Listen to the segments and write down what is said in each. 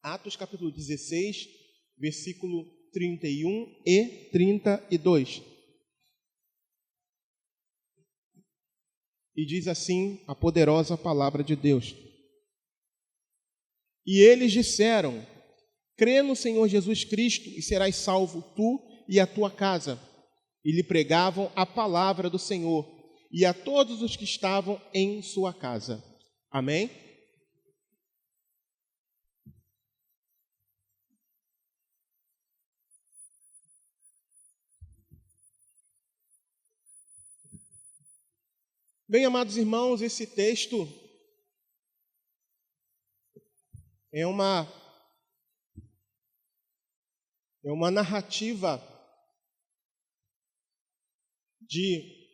Atos capítulo 16, versículo 31 e 32. E diz assim a poderosa palavra de Deus. E eles disseram: crê no Senhor Jesus Cristo e serás salvo tu e a tua casa. E lhe pregavam a palavra do Senhor e a todos os que estavam em sua casa. Amém? Bem, amados irmãos, esse texto é uma narrativa de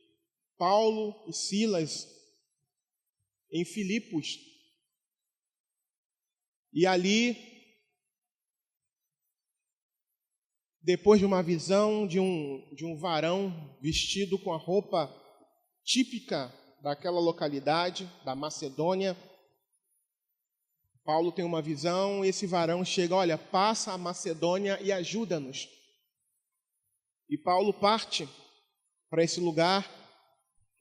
Paulo e Silas em Filipos. E ali, depois de uma visão de um varão vestido com a roupa típica daquela localidade, da Macedônia, Paulo tem uma visão e esse varão chega: olha, passa a Macedônia e ajuda-nos. E Paulo parte para esse lugar,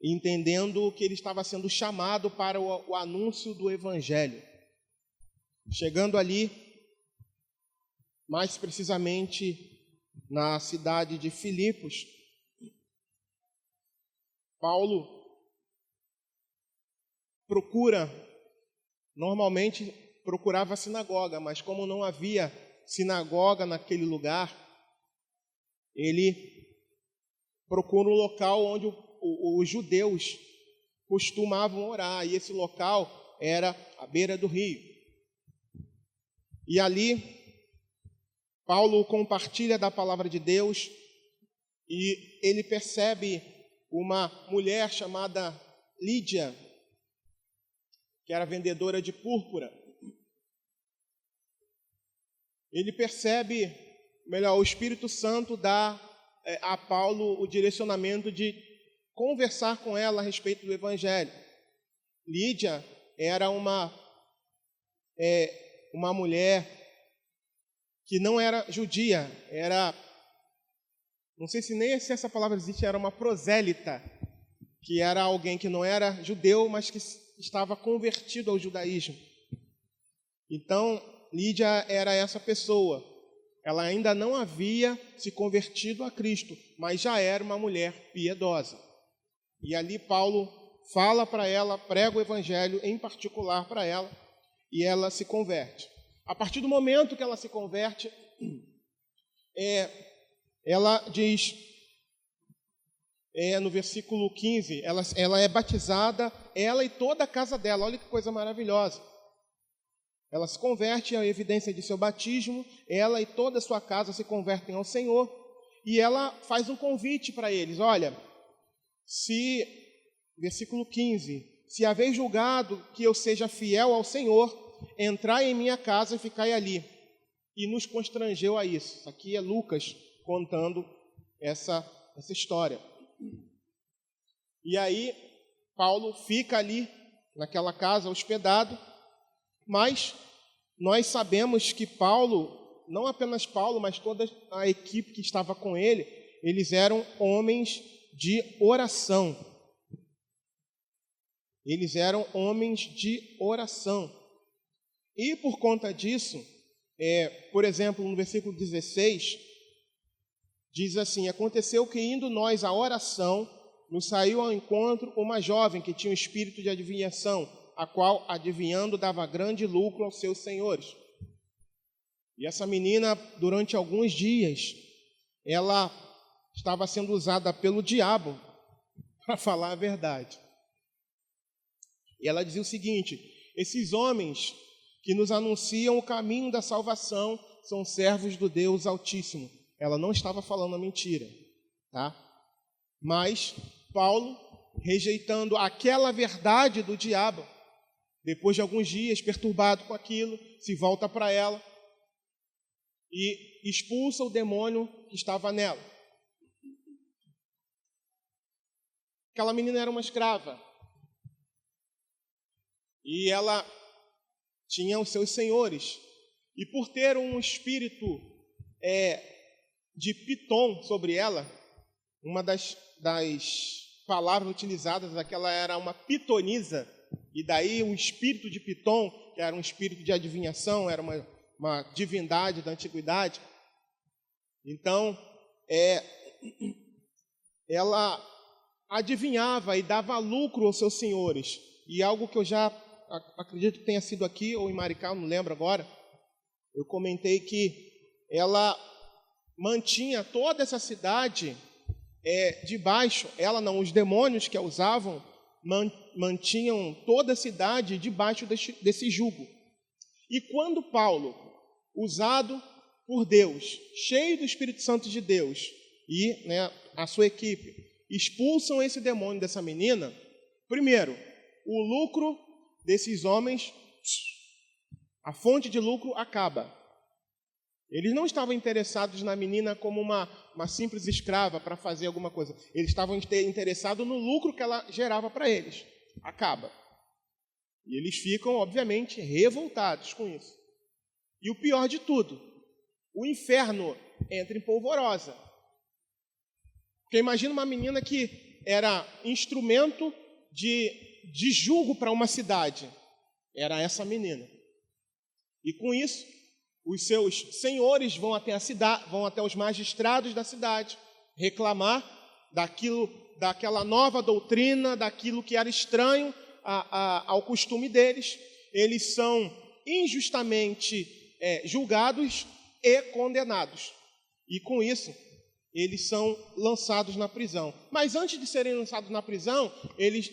entendendo que ele estava sendo chamado para o anúncio do Evangelho. Chegando ali, mais precisamente na cidade de Filipos, Paulo normalmente procurava a sinagoga, mas como não havia sinagoga naquele lugar, ele procura um local onde os judeus costumavam orar, e esse local era à beira do rio. E ali, Paulo compartilha da palavra de Deus e ele percebe uma mulher chamada Lídia, que era vendedora de púrpura. Ele percebe, o Espírito Santo dá a Paulo o direcionamento de conversar com ela a respeito do Evangelho. Lídia era uma mulher que não era judia, não sei se essa palavra existe, era uma prosélita, que era alguém que não era judeu, mas que estava convertido ao judaísmo. Então, Lídia era essa pessoa. Ela ainda não havia se convertido a Cristo, mas já era uma mulher piedosa. E ali Paulo fala para ela, prega o Evangelho em particular para ela, e ela se converte. A partir do momento que ela se converte, ela diz, no versículo 15, ela é batizada, ela e toda a casa dela. Olha que coisa maravilhosa. Ela se converte, a evidência de seu batismo, ela e toda a sua casa se convertem ao Senhor, e ela faz um convite para eles. Olha, versículo 15, se haveis julgado que eu seja fiel ao Senhor, entrai em minha casa e ficai ali. E nos constrangeu a isso. Isso aqui é Lucas contando essa história. E aí, Paulo fica ali, naquela casa, hospedado, mas nós sabemos que Paulo, não apenas Paulo, mas toda a equipe que estava com ele, eles eram homens de oração. Eles eram homens de oração. E por conta disso, por exemplo, no versículo 16, diz assim: aconteceu que indo nós à oração, nos saiu ao encontro uma jovem que tinha um espírito de adivinhação, a qual, adivinhando, dava grande lucro aos seus senhores. E essa menina, durante alguns dias, ela estava sendo usada pelo diabo para falar a verdade. E ela dizia o seguinte: esses homens que nos anunciam o caminho da salvação são servos do Deus Altíssimo. Ela não estava falando a mentira, tá? Mas Paulo, rejeitando aquela verdade do diabo, depois de alguns dias, perturbado com aquilo, se volta para ela e expulsa o demônio que estava nela. Aquela menina era uma escrava. E ela tinha os seus senhores. e por ter um espírito de Pitom sobre ela, uma das palavras utilizadas, aquela era uma pitonisa, e daí o espírito de Pitom, que era um espírito de adivinhação, era uma divindade da antiguidade. Então, ela adivinhava e dava lucro aos seus senhores. E algo que eu já acredito que tenha sido aqui, ou em Maricá, não lembro agora, eu comentei que ela mantinha toda essa cidade debaixo, ela não, os demônios que a usavam, mantinham toda a cidade debaixo desse jugo. E quando Paulo, usado por Deus, cheio do Espírito Santo de Deus, e a sua equipe, expulsam esse demônio dessa menina, primeiro, o lucro desses homens, a fonte de lucro acaba. Eles não estavam interessados na menina como uma simples escrava para fazer alguma coisa. Eles estavam interessados no lucro que ela gerava para eles. Acaba. E eles ficam, obviamente, revoltados com isso. E o pior de tudo, o inferno entra em polvorosa. Porque imagina uma menina que era instrumento de jugo para uma cidade. Era essa menina. E com isso, os seus senhores vão até a cidade, vão até os magistrados da cidade, reclamar daquela nova doutrina, daquilo que era estranho ao costume deles. Eles são injustamente julgados e condenados. E com isso, eles são lançados na prisão. Mas antes de serem lançados na prisão, eles,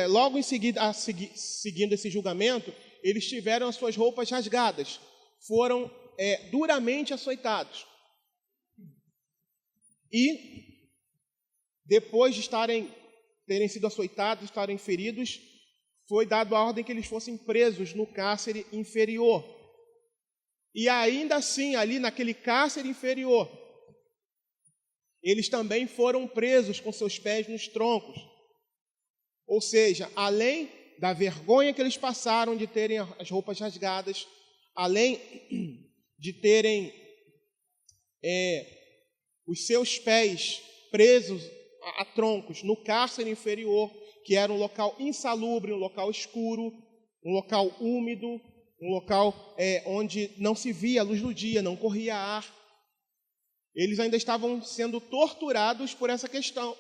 logo em seguida, seguindo esse julgamento, eles tiveram as suas roupas rasgadas, foram duramente açoitados. E, depois de terem sido açoitados, estarem feridos, foi dado a ordem que eles fossem presos no cárcere inferior. E ainda assim, ali naquele cárcere inferior, eles também foram presos com seus pés nos troncos. Ou seja, além da vergonha que eles passaram de terem as roupas rasgadas, além de terem os seus pés presos a troncos no cárcere inferior, que era um local insalubre, um local escuro, um local úmido, um local onde não se via a luz do dia, não corria ar. Eles ainda estavam sendo torturados por essa questão,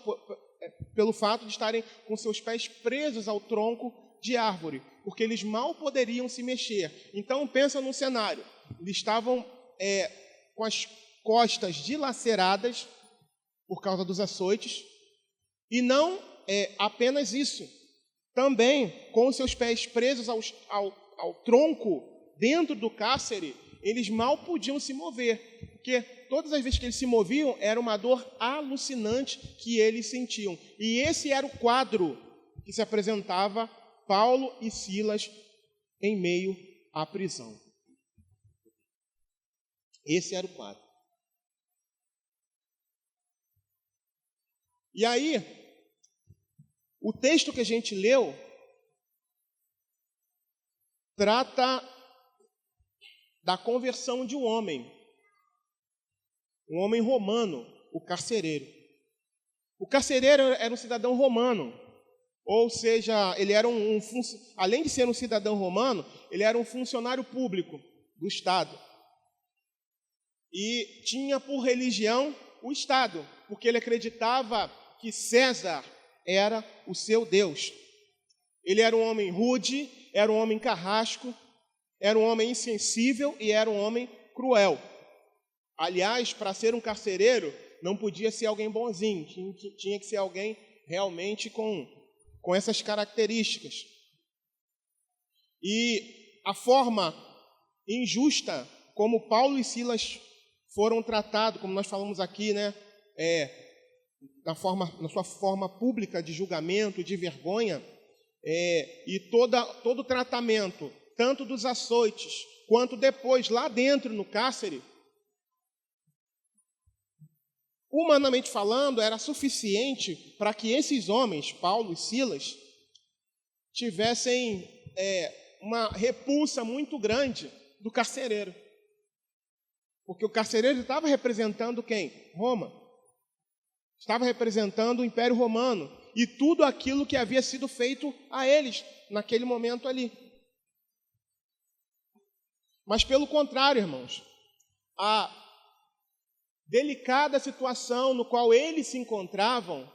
pelo fato de estarem com seus pés presos ao tronco de árvore, porque eles mal poderiam se mexer. Então, pensa num cenário. Eles estavam com as costas dilaceradas por causa dos açoites, e não apenas isso, também com os seus pés presos ao tronco dentro do cárcere, eles mal podiam se mover, porque todas as vezes que eles se moviam, era uma dor alucinante que eles sentiam. E esse era o quadro que se apresentava Paulo e Silas em meio à prisão. Esse era o quadro. E aí, o texto que a gente leu trata da conversão de um homem romano, o carcereiro. O carcereiro era um cidadão romano, ou seja, ele era além de ser um cidadão romano, ele era um funcionário público do Estado. E tinha por religião o Estado, porque ele acreditava que César era o seu Deus. Ele era um homem rude, era um homem carrasco, era um homem insensível e era um homem cruel. Aliás, para ser um carcereiro, não podia ser alguém bonzinho, tinha que ser alguém realmente com essas características. E a forma injusta como Paulo e Silas foram tratados, como nós falamos aqui, na sua forma pública de julgamento, de vergonha, e todo o tratamento, tanto dos açoites, quanto depois, lá dentro no cárcere, humanamente falando, era suficiente para que esses homens, Paulo e Silas, tivessem uma repulsa muito grande do carcereiro. Porque o carcereiro estava representando quem? Roma. Estava representando o Império Romano e tudo aquilo que havia sido feito a eles naquele momento ali. Mas pelo contrário, irmãos, a delicada situação no qual eles se encontravam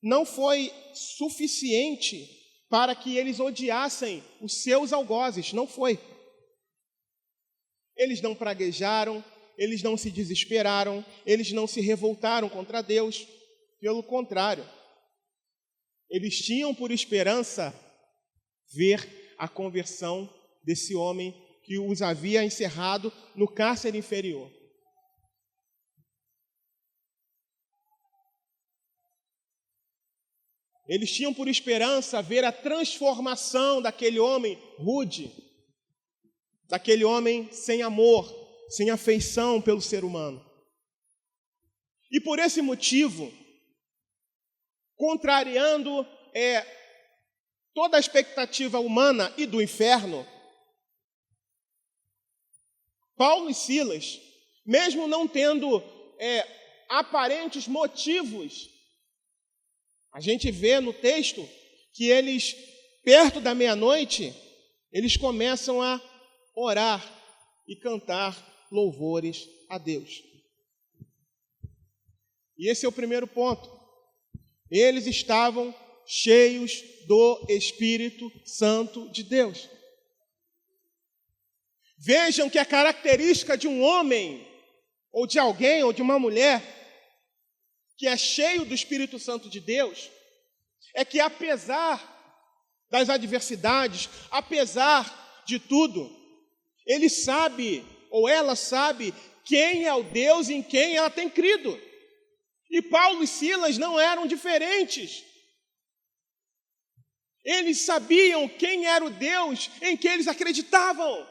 não foi suficiente para que eles odiassem os seus algozes, não foi. Eles não praguejaram, eles não se desesperaram, eles não se revoltaram contra Deus. Pelo contrário, eles tinham por esperança ver a conversão desse homem que os havia encerrado no cárcere inferior. Eles tinham por esperança ver a transformação daquele homem rude, daquele homem sem amor, sem afeição pelo ser humano. E por esse motivo, contrariando toda a expectativa humana e do inferno, Paulo e Silas, mesmo não tendo aparentes motivos, a gente vê no texto que eles, perto da meia-noite, eles começam a orar e cantar louvores a Deus. E esse é o primeiro ponto. Eles estavam cheios do Espírito Santo de Deus. Vejam que a característica de um homem, ou de alguém, ou de uma mulher, que é cheio do Espírito Santo de Deus, é que apesar das adversidades, apesar de tudo, ele sabe, ou ela sabe, quem é o Deus em quem ela tem crido. E Paulo e Silas não eram diferentes. Eles sabiam quem era o Deus em que eles acreditavam.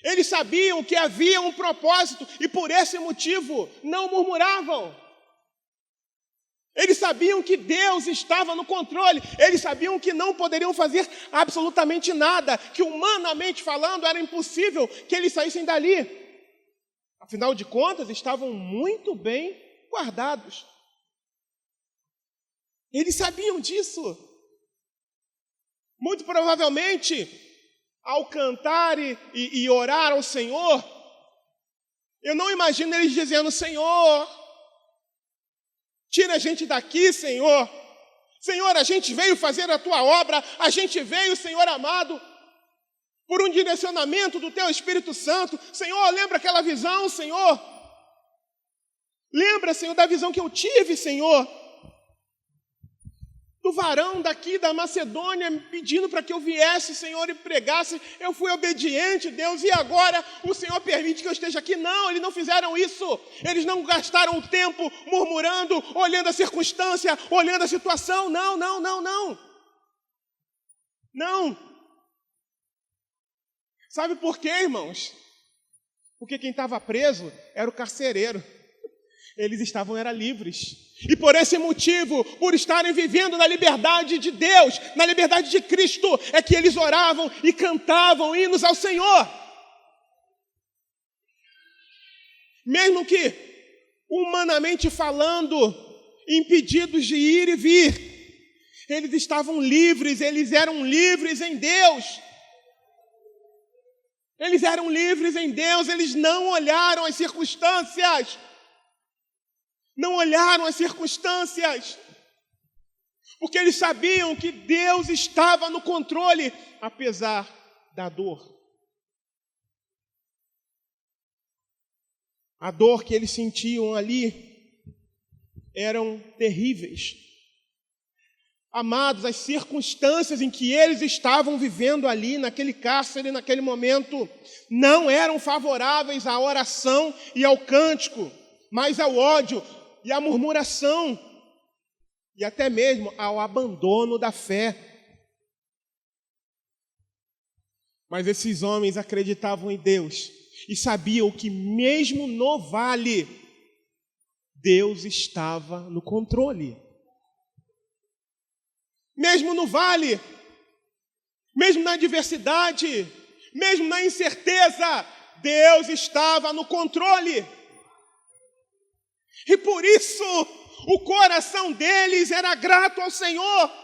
Eles sabiam que havia um propósito e por esse motivo não murmuravam. Eles sabiam que Deus estava no controle. Eles sabiam que não poderiam fazer absolutamente nada, que humanamente falando era impossível que eles saíssem dali. Afinal de contas, estavam muito bem guardados. Eles sabiam disso. Muito provavelmente, ao cantar e orar ao Senhor, eu não imagino eles dizendo: Senhor, tira a gente daqui, Senhor. Senhor, a gente veio fazer a Tua obra, a gente veio, Senhor amado, por um direcionamento do Teu Espírito Santo. Senhor, lembra aquela visão, Senhor? Lembra, Senhor, da visão que eu tive, Senhor, do varão daqui da Macedônia pedindo para que eu viesse, Senhor, e pregasse. Eu fui obediente, Deus, e agora o Senhor permite que eu esteja aqui. Não, eles não fizeram isso. Eles não gastaram o tempo murmurando, olhando a circunstância, olhando a situação. Não. Não. Sabe por quê, irmãos? Porque quem estava preso era o carcereiro. Eles estavam livres. E por esse motivo, por estarem vivendo na liberdade de Deus, na liberdade de Cristo, é que eles oravam e cantavam hinos ao Senhor. Mesmo que, humanamente falando, impedidos de ir e vir, eles estavam livres, eles eram livres em Deus. Eles eram livres em Deus, eles não olharam as circunstâncias. Não olharam as circunstâncias, porque eles sabiam que Deus estava no controle, apesar da dor. A dor que eles sentiam ali eram terríveis. Amados, as circunstâncias em que eles estavam vivendo ali, naquele cárcere, naquele momento, não eram favoráveis à oração e ao cântico, mas ao ódio e à murmuração, e até mesmo ao abandono da fé. Mas esses homens acreditavam em Deus e sabiam que mesmo no vale, Deus estava no controle. Mesmo no vale, mesmo na adversidade, mesmo na incerteza, Deus estava no controle. E por isso, o coração deles era grato ao Senhor.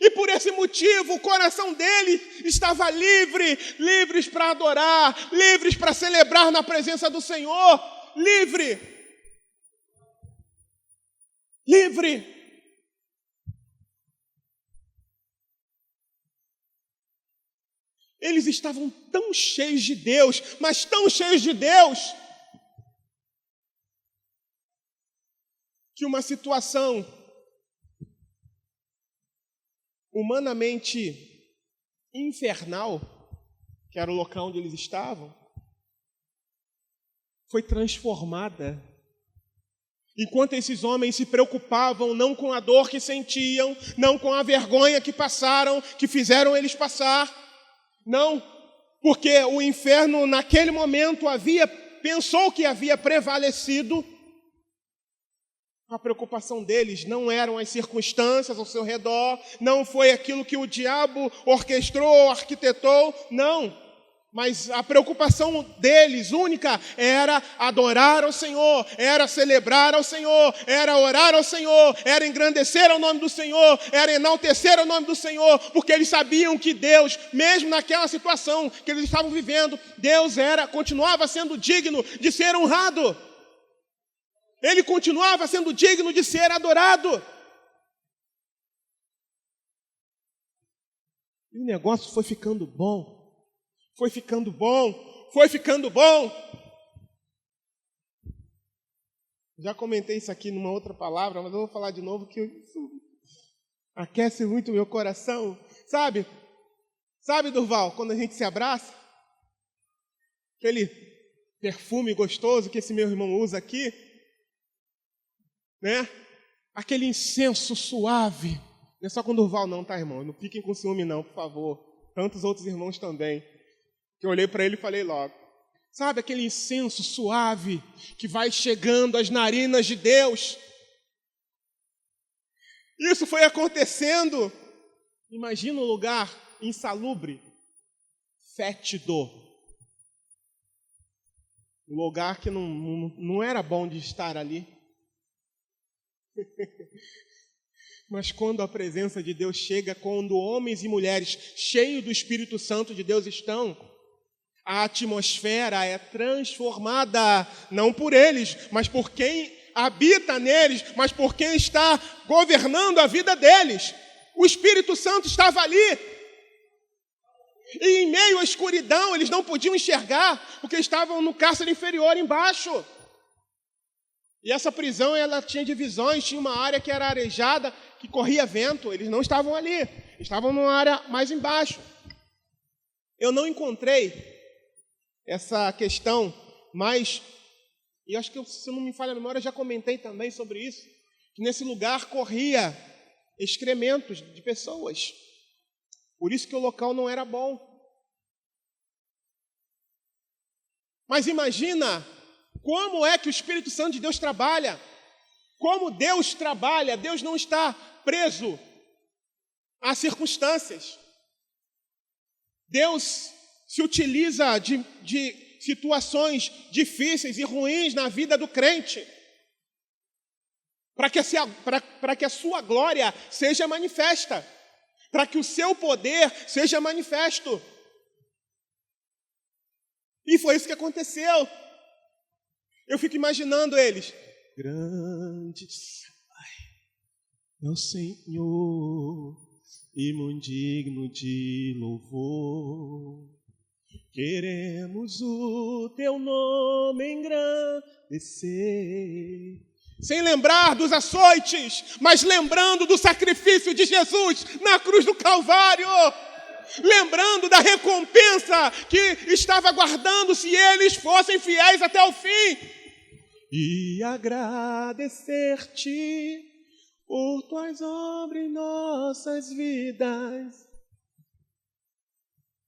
E por esse motivo, o coração deles estava livres para adorar, livres para celebrar na presença do Senhor, livre. Eles estavam tão cheios de Deus, mas tão cheios de Deus, que uma situação humanamente infernal, que era o local onde eles estavam, foi transformada. Enquanto esses homens se preocupavam não com a dor que sentiam, não com a vergonha que passaram, que fizeram eles passar, não, porque o inferno naquele momento pensou que havia prevalecido. A preocupação deles não eram as circunstâncias ao seu redor, não foi aquilo que o diabo orquestrou, arquitetou, não. Mas a preocupação deles, única, era adorar ao Senhor, era celebrar ao Senhor, era orar ao Senhor, era engrandecer ao nome do Senhor, era enaltecer ao nome do Senhor, porque eles sabiam que Deus, mesmo naquela situação que eles estavam vivendo, Deus continuava sendo digno de ser honrado. Ele continuava sendo digno de ser adorado. E o negócio foi ficando bom. Foi ficando bom. Já comentei isso aqui numa outra palavra, mas eu vou falar de novo que isso aquece muito o meu coração. Sabe, Durval, quando a gente se abraça, aquele perfume gostoso que esse meu irmão usa aqui, né? Aquele incenso suave. Não é só com Durval não, tá, irmão? Não fiquem com ciúme não, por favor. Tantos outros irmãos também. Que eu olhei para ele e falei logo. Sabe aquele incenso suave que vai chegando às narinas de Deus? Isso foi acontecendo. Imagina um lugar insalubre, fétido. Um lugar que não era bom de estar ali. Mas quando a presença de Deus chega, quando homens e mulheres cheios do Espírito Santo de Deus estão, a atmosfera é transformada, não por eles, mas por quem habita neles, mas por quem está governando a vida deles. O Espírito Santo estava ali. E em meio à escuridão, eles não podiam enxergar, porque estavam no cárcere inferior embaixo. E essa prisão, ela tinha divisões, tinha uma área que era arejada, que corria vento, eles não estavam ali, estavam numa área mais embaixo. Eu não encontrei essa questão, mas, e acho que, se não me falha a memória, eu já comentei também sobre isso, que nesse lugar corria excrementos de pessoas, por isso que o local não era bom. Mas imagina como é que o Espírito Santo de Deus trabalha, como Deus trabalha. Deus não está preso às circunstâncias. Deus se utiliza de situações difíceis e ruins na vida do crente para que a sua glória seja manifesta, para que o seu poder seja manifesto. E foi isso que aconteceu. Eu fico imaginando eles. Grande é o Senhor e muito digno de louvor. Queremos o teu nome engrandecer. Sem lembrar dos açoites, mas lembrando do sacrifício de Jesus na cruz do Calvário. Lembrando da recompensa que estava aguardando se eles fossem fiéis até o fim. E agradecer-te por tuas obras em nossas vidas.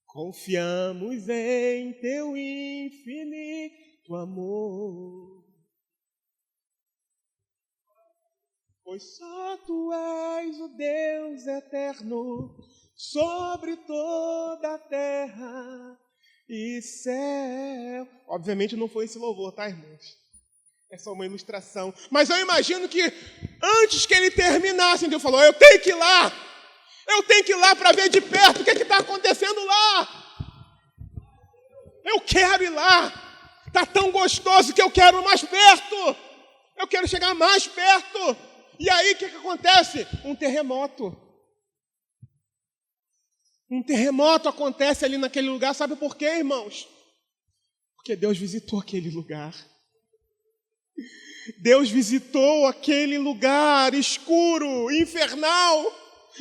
Confiamos em teu infinito amor. Pois só tu és o Deus eterno, sobre toda a terra e céu. Obviamente não foi esse louvor, tá, irmãos? É só uma ilustração. Mas eu imagino que antes que ele terminasse, Deus falou, eu tenho que ir lá. Eu tenho que ir lá para ver de perto o que está acontecendo lá. Eu quero ir lá. Está tão gostoso que eu quero ir mais perto. Eu quero chegar mais perto. E aí o que acontece? Um terremoto. Um terremoto acontece ali naquele lugar. Sabe por quê, irmãos? Porque Deus visitou aquele lugar. Deus visitou aquele lugar escuro, infernal,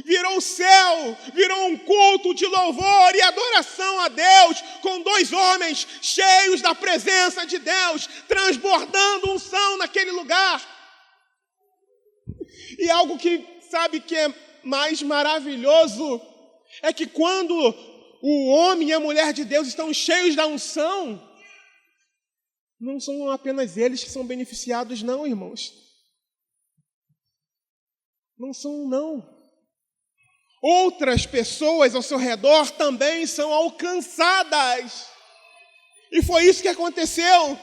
virou o céu, virou um culto de louvor e adoração a Deus, com 2 homens cheios da presença de Deus, transbordando unção naquele lugar. E algo que, sabe, que é mais maravilhoso, é que quando o homem e a mulher de Deus estão cheios da unção, não são apenas eles que são beneficiados, não, irmãos. Não são, não. Outras pessoas ao seu redor também são alcançadas. E foi isso que aconteceu.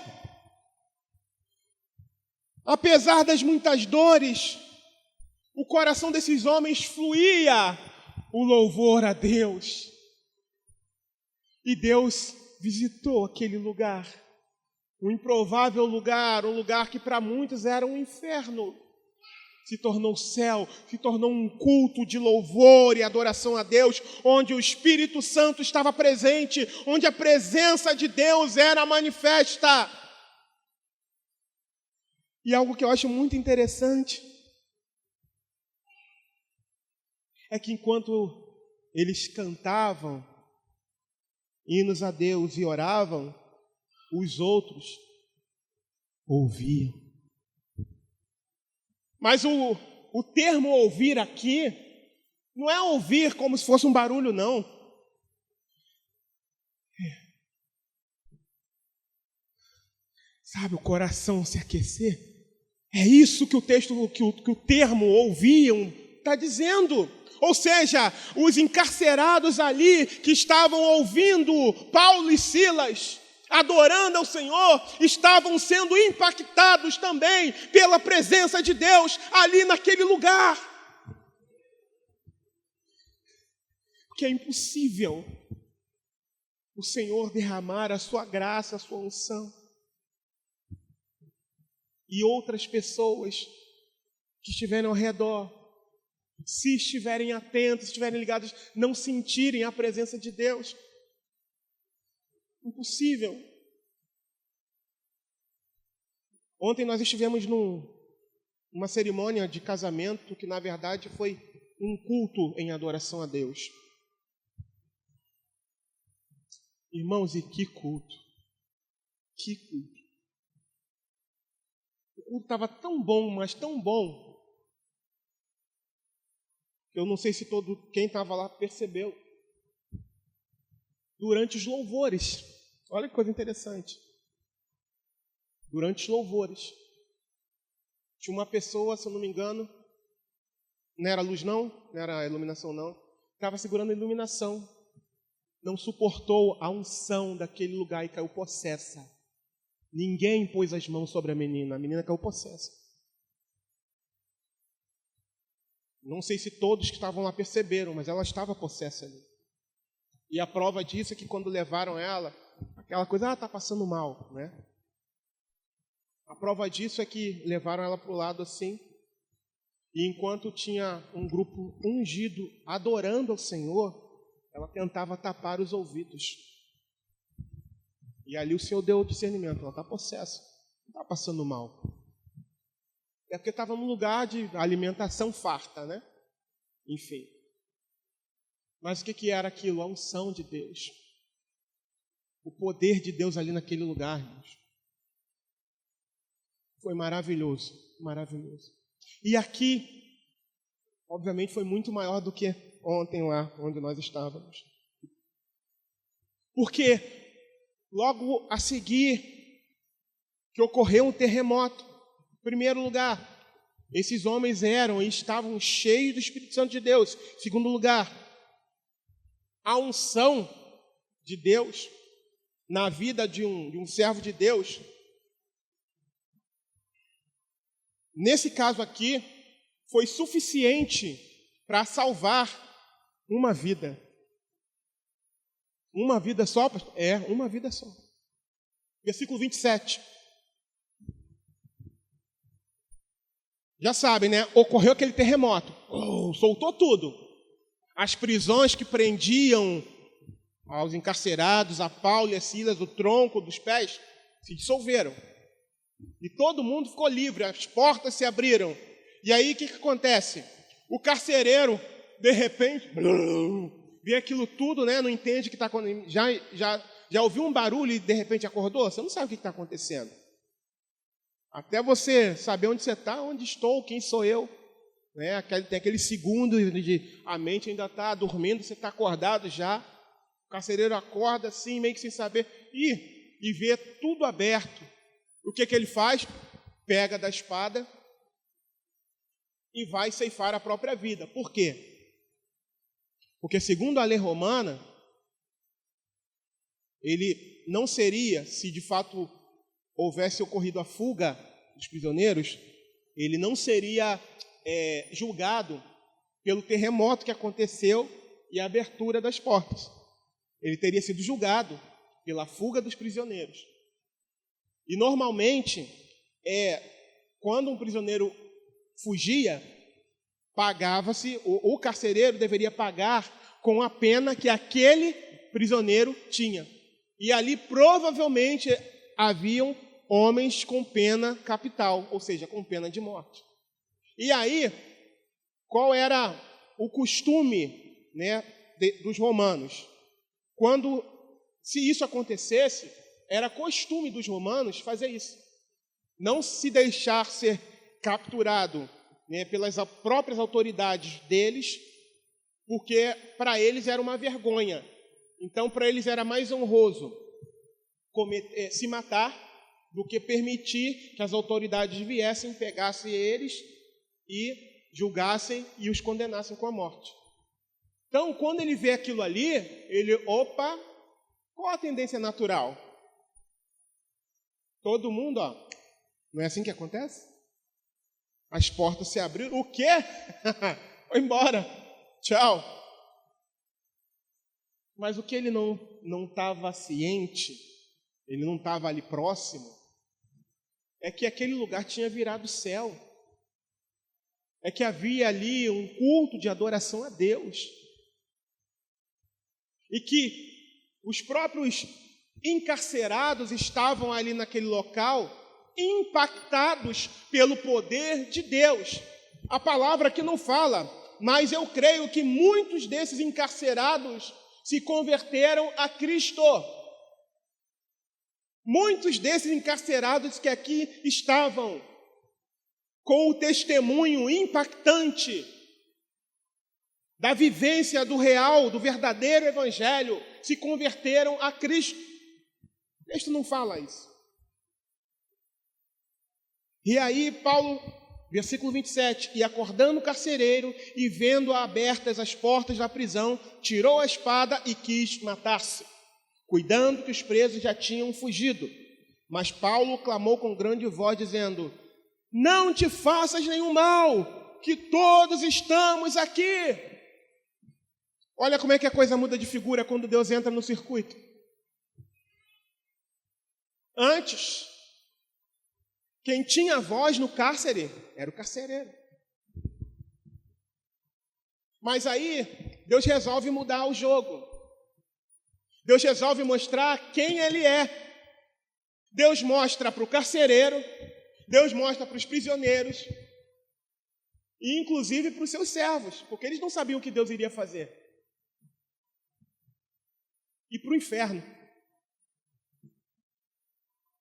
Apesar das muitas dores, o coração desses homens fluía o louvor a Deus. E Deus visitou aquele lugar. Um improvável lugar, um lugar que para muitos era um inferno, se tornou céu, se tornou um culto de louvor e adoração a Deus, onde o Espírito Santo estava presente, onde a presença de Deus era manifesta. E algo que eu acho muito interessante é que enquanto eles cantavam hinos a Deus e oravam, os outros ouviam. Mas o termo ouvir aqui não é ouvir como se fosse um barulho, não. Sabe, o coração se aquecer? É isso que o texto, que o termo ouviam está dizendo. Ou seja, os encarcerados ali que estavam ouvindo Paulo e Silas adorando ao Senhor, estavam sendo impactados também pela presença de Deus ali naquele lugar. Porque é impossível o Senhor derramar a sua graça, a sua unção, e outras pessoas que estiverem ao redor, se estiverem atentos, se estiverem ligados, não sentirem a presença de Deus. Impossível. Ontem nós estivemos numa cerimônia de casamento que, na verdade, foi um culto em adoração a Deus. Irmãos, e que culto! Que culto! O culto estava tão bom, mas tão bom, que eu não sei se quem estava lá percebeu. Durante os louvores, olha que coisa interessante. Durante os louvores, tinha uma pessoa, se eu não me engano, não era a luz não era a iluminação não, estava segurando a iluminação, não suportou a unção daquele lugar e caiu possessa. Ninguém pôs as mãos sobre a menina caiu possessa. Não sei se todos que estavam lá perceberam, mas ela estava possessa ali. E a prova disso é que quando levaram ela, aquela coisa, está passando mal, né? A prova disso é que levaram ela para o lado assim, e enquanto tinha um grupo ungido adorando ao Senhor, ela tentava tapar os ouvidos. E ali o Senhor deu o discernimento, ela está possessa, não está passando mal. É porque estava num lugar de alimentação farta, né? Enfim. Mas o que era aquilo? A unção de Deus. O poder de Deus ali naquele lugar, irmãos. Foi maravilhoso, maravilhoso. E aqui, obviamente, foi muito maior do que ontem lá, onde nós estávamos. Porque logo a seguir que ocorreu um terremoto, em primeiro lugar, esses homens eram e estavam cheios do Espírito Santo de Deus. Em segundo lugar, a unção de Deus na vida de um servo de Deus, nesse caso aqui, foi suficiente para salvar uma vida. Uma vida só, pastor? É, uma vida só. Versículo 27. Já sabem, né? Ocorreu aquele terremoto. Soltou tudo. As prisões que prendiam aos encarcerados, a Paulo e a Silas, o tronco dos pés, se dissolveram. E todo mundo ficou livre, as portas se abriram. E aí o que acontece? O carcereiro, de repente, vê aquilo tudo, né? Não entende o que está acontecendo. Já ouviu um barulho e de repente acordou? Você não sabe o que está acontecendo. Até você saber onde você está, onde estou, quem sou eu. Né? Tem aquele segundo de a mente ainda está dormindo, você está acordado já. O carcereiro acorda assim, meio que sem saber, e vê tudo aberto. O que ele faz? Pega da espada e vai ceifar a própria vida. Por quê? Porque segundo a lei romana, ele não seria, se de fato houvesse ocorrido a fuga dos prisioneiros, ele não seria julgado pelo terremoto que aconteceu e a abertura das portas. Ele teria sido julgado pela fuga dos prisioneiros. E normalmente, quando um prisioneiro fugia, pagava-se, o carcereiro deveria pagar com a pena que aquele prisioneiro tinha. E ali provavelmente haviam homens com pena capital, ou seja, com pena de morte. E aí, qual era o costume, né, dos romanos? Se isso acontecesse, era costume dos romanos fazer isso. Não se deixar ser capturado, né, pelas próprias autoridades deles, porque para eles era uma vergonha. Então, para eles era mais honroso se matar do que permitir que as autoridades viessem, pegassem eles e julgassem e os condenassem com a morte. Então, quando ele vê aquilo ali, opa, qual a tendência natural? Todo mundo, não é assim que acontece? As portas se abriram, o quê? Foi embora, tchau. Mas o que ele não estava ciente, ele não estava ali próximo, é que aquele lugar tinha virado céu. É que havia ali um culto de adoração a Deus. E que os próprios encarcerados estavam ali naquele local, impactados pelo poder de Deus. A palavra aqui não fala, mas eu creio que muitos desses encarcerados se converteram a Cristo. Muitos desses encarcerados que aqui estavam com o testemunho impactante da vivência do real, do verdadeiro evangelho, se converteram a Cristo. O texto não fala isso. E aí Paulo, versículo 27, e acordando o carcereiro e vendo abertas as portas da prisão, tirou a espada e quis matar-se, cuidando que os presos já tinham fugido. Mas Paulo clamou com grande voz, dizendo: não te faças nenhum mal, que todos estamos aqui. Olha como é que a coisa muda de figura quando Deus entra no circuito. Antes, quem tinha voz no cárcere era o carcereiro. Mas aí, Deus resolve mudar o jogo. Deus resolve mostrar quem Ele é. Deus mostra para o carcereiro, Deus mostra para os prisioneiros, e inclusive para os seus servos, porque eles não sabiam o que Deus iria fazer. E para o inferno.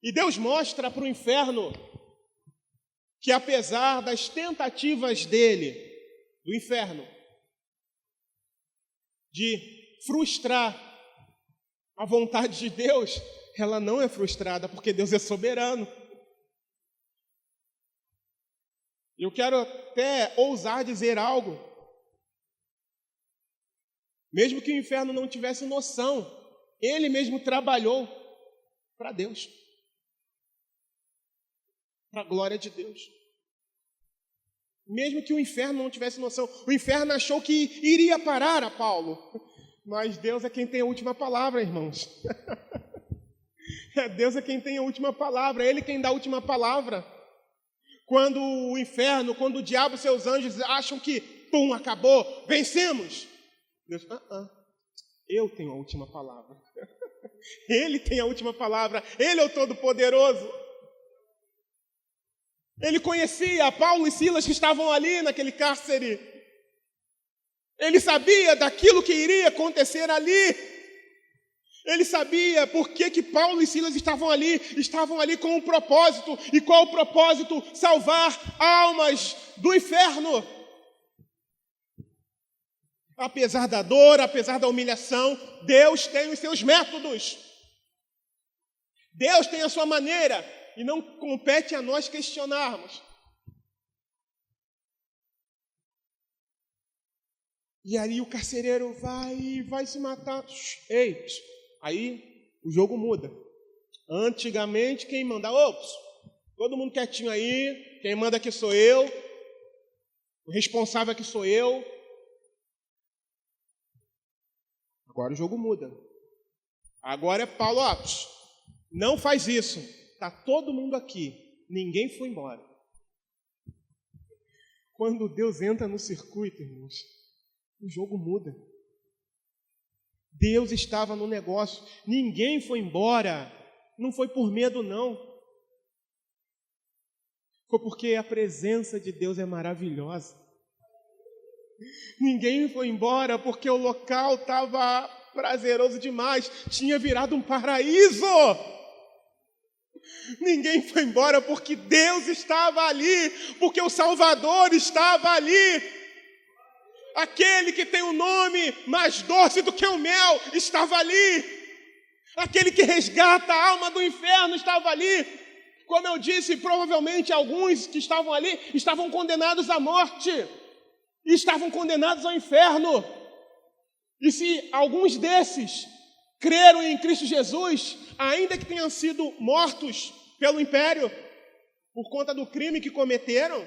E Deus mostra para o inferno que apesar das tentativas dele, do inferno, de frustrar a vontade de Deus, ela não é frustrada, porque Deus é soberano. Eu quero até ousar dizer algo. Mesmo que o inferno não tivesse noção, ele mesmo trabalhou para Deus, para a glória de Deus. Mesmo que o inferno não tivesse noção, o inferno achou que iria parar a Paulo, mas Deus é quem tem a última palavra, irmãos. Deus é quem tem a última palavra, é Ele quem dá a última palavra. Quando o inferno, quando o diabo e seus anjos acham que, pum, acabou, vencemos. Deus, eu tenho a última palavra. Ele tem a última palavra, Ele é o Todo-Poderoso. Ele conhecia Paulo e Silas que estavam ali naquele cárcere. Ele sabia daquilo que iria acontecer ali. Ele sabia por que Paulo e Silas estavam ali com um propósito. E qual o propósito? Salvar almas do inferno. Apesar da dor, apesar da humilhação, Deus tem os seus métodos. Deus tem a sua maneira e não compete a nós questionarmos. E aí o carcereiro vai se matar. Ei, aí o jogo muda. Antigamente quem mandava, todo mundo quietinho aí, quem manda aqui sou eu, o responsável aqui sou eu. Agora o jogo muda. Agora é Paulo, não faz isso. Está todo mundo aqui, ninguém foi embora. Quando Deus entra no circuito, irmãos, o jogo muda. Deus estava no negócio, ninguém foi embora. Não foi por medo, não. Foi porque a presença de Deus é maravilhosa. Ninguém foi embora porque o local estava prazeroso demais, tinha virado um paraíso. Ninguém foi embora porque Deus estava ali, porque o Salvador estava ali. Aquele que tem um nome mais doce do que o mel estava ali. Aquele que resgata a alma do inferno estava ali. Como eu disse, provavelmente alguns que estavam ali estavam condenados à morte. E estavam condenados ao inferno. E se alguns desses creram em Cristo Jesus, ainda que tenham sido mortos pelo império, por conta do crime que cometeram,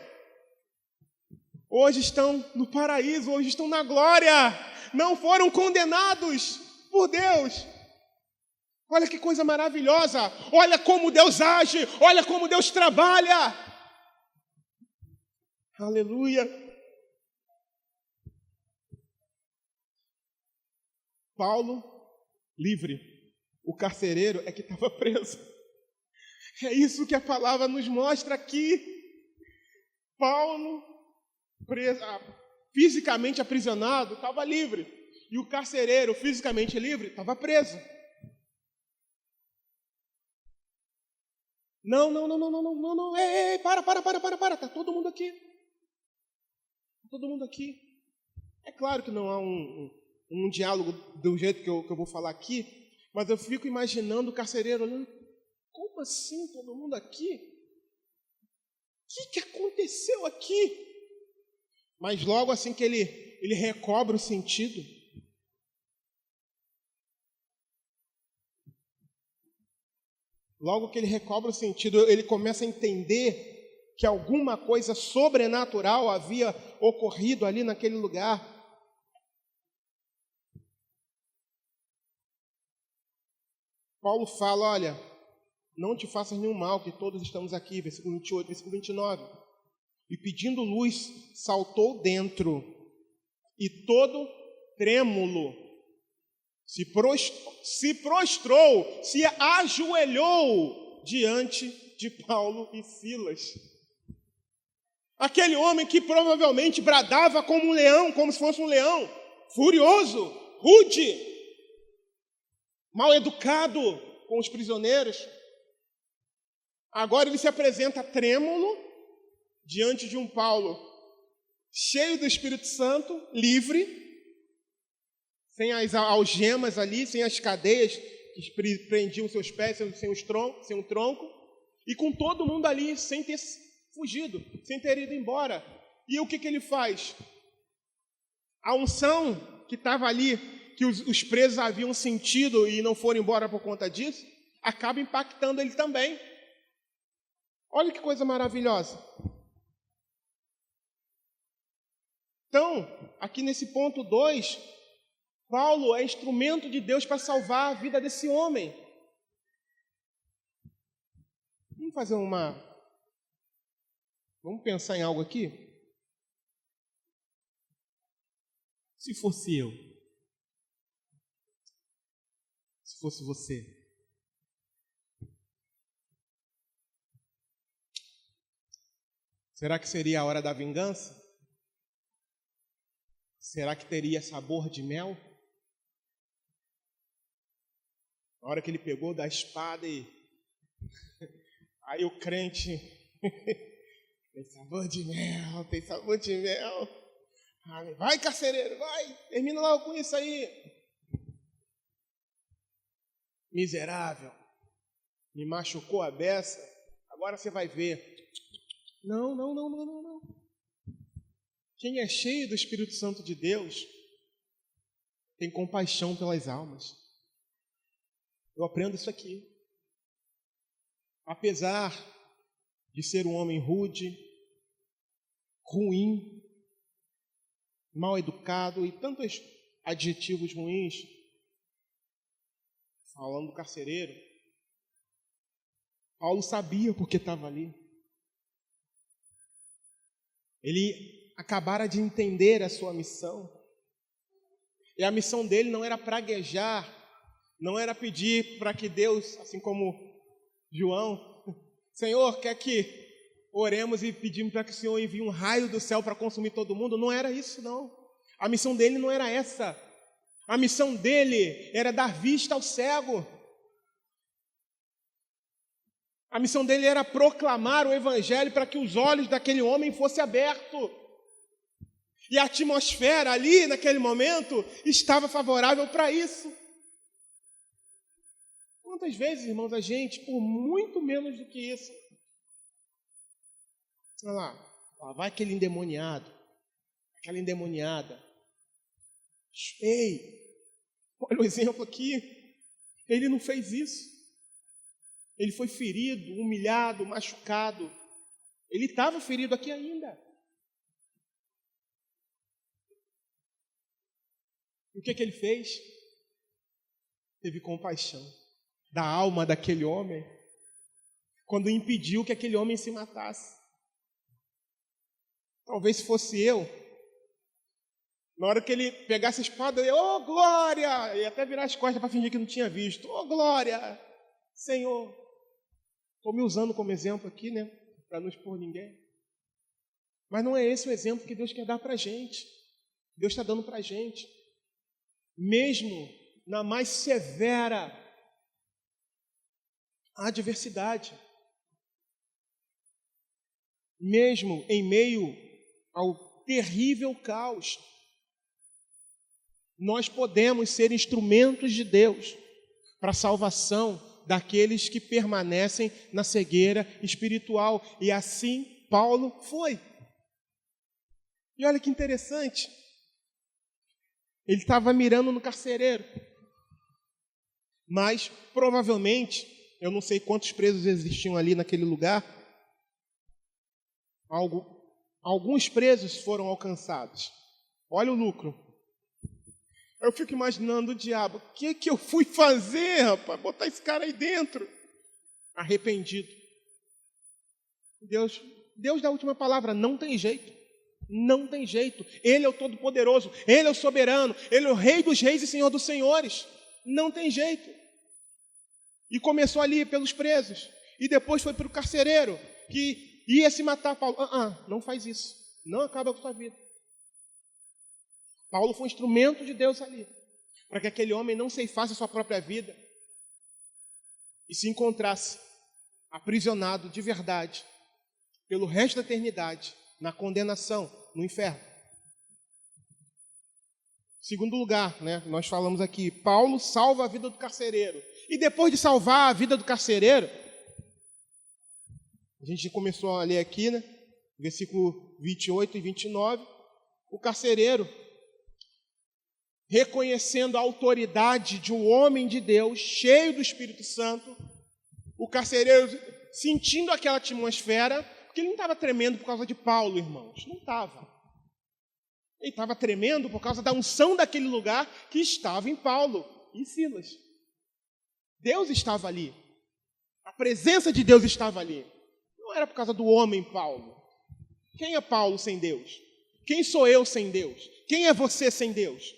hoje estão no paraíso, hoje estão na glória, não foram condenados por Deus. Olha que coisa maravilhosa, olha como Deus age, olha como Deus trabalha. Aleluia. Paulo, livre. O carcereiro é que estava preso. É isso que a palavra nos mostra aqui. Paulo, preso, fisicamente aprisionado, estava livre. E o carcereiro, fisicamente livre, estava preso. Não. Ei, para. Está todo mundo aqui. Está todo mundo aqui. É claro que não há um diálogo do jeito que eu vou falar aqui, mas eu fico imaginando o carcereiro olhando, como assim todo mundo aqui? O que aconteceu aqui? Mas logo assim que ele recobra o sentido, ele começa a entender que alguma coisa sobrenatural havia ocorrido ali naquele lugar. Paulo fala, olha, não te faças nenhum mal, que todos estamos aqui, versículo 28, versículo 29. E pedindo luz, saltou dentro, e todo trêmulo, se prostrou, se ajoelhou diante de Paulo e Silas. Aquele homem que provavelmente bradava como um leão, como se fosse um leão, furioso, rude, mal educado com os prisioneiros. Agora ele se apresenta trêmulo diante de um Paulo cheio do Espírito Santo, livre, sem as algemas ali, sem as cadeias que prendiam seus pés, sem um tronco, e com todo mundo ali, sem ter fugido, sem ter ido embora. E o que ele faz? A unção que estava ali, que os presos haviam sentido e não foram embora por conta disso, acaba impactando ele também. Olha que coisa maravilhosa. Então, aqui nesse ponto 2, Paulo é instrumento de Deus para salvar a vida desse homem. Vamos pensar em algo aqui? Se fosse eu, se fosse você, será que seria a hora da vingança? Será que teria sabor de mel? Na hora que ele pegou da espada e aí o crente tem sabor de mel, tem sabor de mel. Vai, carcereiro, vai, termina logo com isso aí. Miserável, me machucou a beça, agora você vai ver. Não. Quem é cheio do Espírito Santo de Deus tem compaixão pelas almas. Eu aprendo isso aqui. Apesar de ser um homem rude, ruim, mal educado e tantos adjetivos ruins, falando do carcereiro, Paulo sabia porque estava ali. Ele acabara de entender a sua missão. E a missão dele não era praguejar, não era pedir para que Deus, assim como João, Senhor, quer que oremos e pedimos para que o Senhor envie um raio do céu para consumir todo mundo? Não era isso, não. A missão dele não era essa. A missão dele era dar vista ao cego. A missão dele era proclamar o evangelho para que os olhos daquele homem fossem abertos. E a atmosfera ali, naquele momento, estava favorável para isso. Quantas vezes, irmãos, a gente, por muito menos do que isso, olha lá vai aquele endemoniado, aquela endemoniada. Ei, olha o exemplo aqui, ele não fez isso. Ele foi ferido, humilhado, machucado. Ele estava ferido aqui ainda. E o que ele fez? Teve compaixão da alma daquele homem, quando impediu que aquele homem se matasse. Talvez se fosse eu, na hora que ele pegasse a espada, eu ia, glória! E até virar as costas para fingir que não tinha visto. Glória! Senhor! Estou me usando como exemplo aqui, né? Para não expor ninguém. Mas não é esse o exemplo que Deus quer dar para a gente. Deus está dando para a gente. Mesmo na mais severa adversidade, mesmo em meio ao terrível caos, nós podemos ser instrumentos de Deus para a salvação daqueles que permanecem na cegueira espiritual. E assim Paulo foi. E olha que interessante. Ele estava mirando no carcereiro. Mas, provavelmente, eu não sei quantos presos existiam ali naquele lugar, alguns presos foram alcançados. Olha o lucro. Eu fico imaginando o diabo. O que eu fui fazer, rapaz? Botar esse cara aí dentro. Arrependido. Deus dá a última palavra. Não tem jeito. Não tem jeito. Ele é o Todo-Poderoso. Ele é o Soberano. Ele é o Rei dos Reis e Senhor dos Senhores. Não tem jeito. E começou ali pelos presos. E depois foi para o carcereiro, que ia se matar. Paulo, não faz isso. Não acaba com a sua vida. Paulo foi um instrumento de Deus ali, para que aquele homem não ceifasse a sua própria vida e se encontrasse aprisionado de verdade, pelo resto da eternidade, na condenação, no inferno. Segundo lugar, né, nós falamos aqui, Paulo salva a vida do carcereiro. E depois de salvar a vida do carcereiro, a gente começou a ler aqui, né, versículo 28 e 29, o carcereiro reconhecendo a autoridade de um homem de Deus, cheio do Espírito Santo, o carcereiro sentindo aquela atmosfera, porque ele não estava tremendo por causa de Paulo, irmãos, não estava. Ele estava tremendo por causa da unção daquele lugar que estava em Paulo e Silas. Deus estava ali. A presença de Deus estava ali. Não era por causa do homem Paulo. Quem é Paulo sem Deus? Quem sou eu sem Deus? Quem é você sem Deus?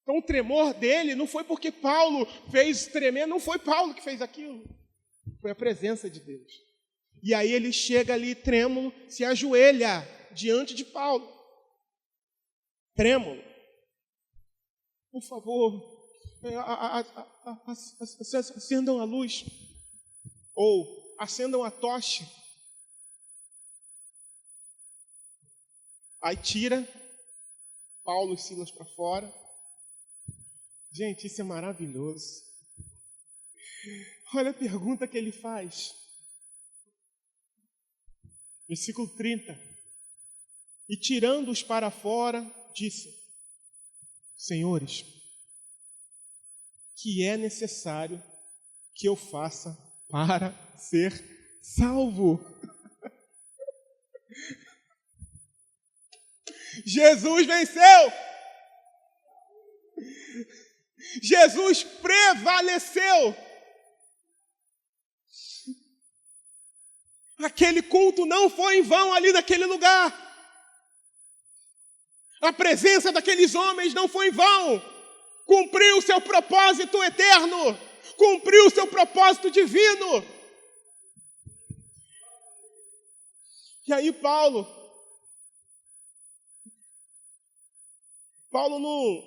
Então o tremor dele não foi porque Paulo fez tremer, não foi Paulo que fez aquilo. Foi a presença de Deus. E aí ele chega ali trêmulo, se ajoelha diante de Paulo. Trêmulo. Por favor, acendam a luz. Ou acendam a tocha. Aí tira Paulo e Silas para fora. Gente, isso é maravilhoso. Olha a pergunta que ele faz. Versículo 30. E tirando-os para fora, disse: Senhores, que é necessário que eu faça para ser salvo? Jesus venceu! Jesus prevaleceu! Aquele culto não foi em vão ali naquele lugar. A presença daqueles homens não foi em vão. Cumpriu o seu propósito eterno. Cumpriu o seu propósito divino. E aí Paulo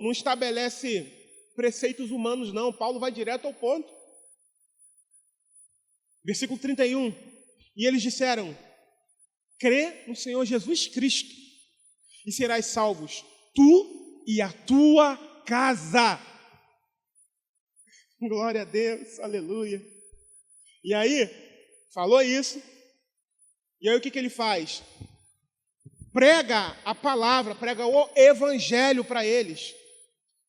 não estabelece preceitos humanos, não. Paulo vai direto ao ponto. Versículo 31. E eles disseram: crê no Senhor Jesus Cristo e serás salvos, tu e a tua casa. Glória a Deus, aleluia. E aí, falou isso. E aí o que ele faz? Prega a palavra, prega o evangelho para eles.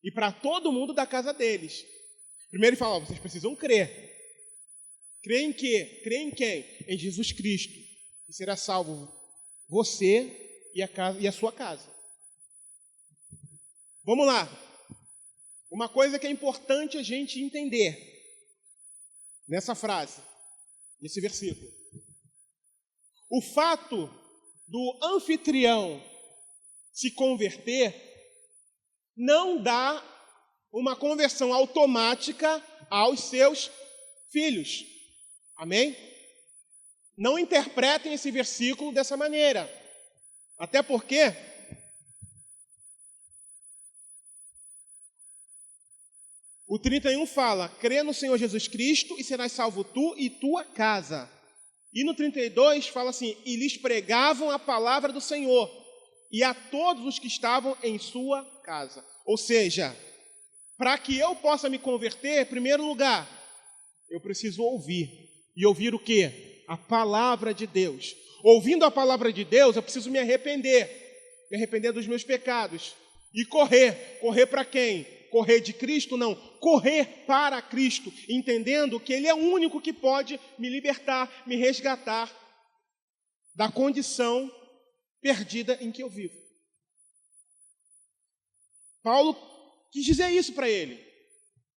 E para todo mundo da casa deles. Primeiro ele fala: vocês precisam crer. Crer em quê? Crer em quem? Em Jesus Cristo. E será salvo você e a sua casa. Vamos lá. Uma coisa que é importante a gente entender nessa frase, nesse versículo. O fato do anfitrião se converter não dá uma conversão automática aos seus filhos. Amém? Não interpretem esse versículo dessa maneira. Até porque o 31 fala: crê no Senhor Jesus Cristo e serás salvo tu e tua casa. E no 32 fala assim: e lhes pregavam a palavra do Senhor e a todos os que estavam em sua casa. Ou seja, para que eu possa me converter, em primeiro lugar, eu preciso ouvir. E ouvir o quê? A palavra de Deus. Ouvindo a palavra de Deus, eu preciso me arrepender. Me arrepender dos meus pecados. E correr. Correr para quem? Correr de Cristo? Não. Correr para Cristo. Entendendo que Ele é o único que pode me libertar, me resgatar da condição perdida em que eu vivo. Paulo quis dizer isso para ele.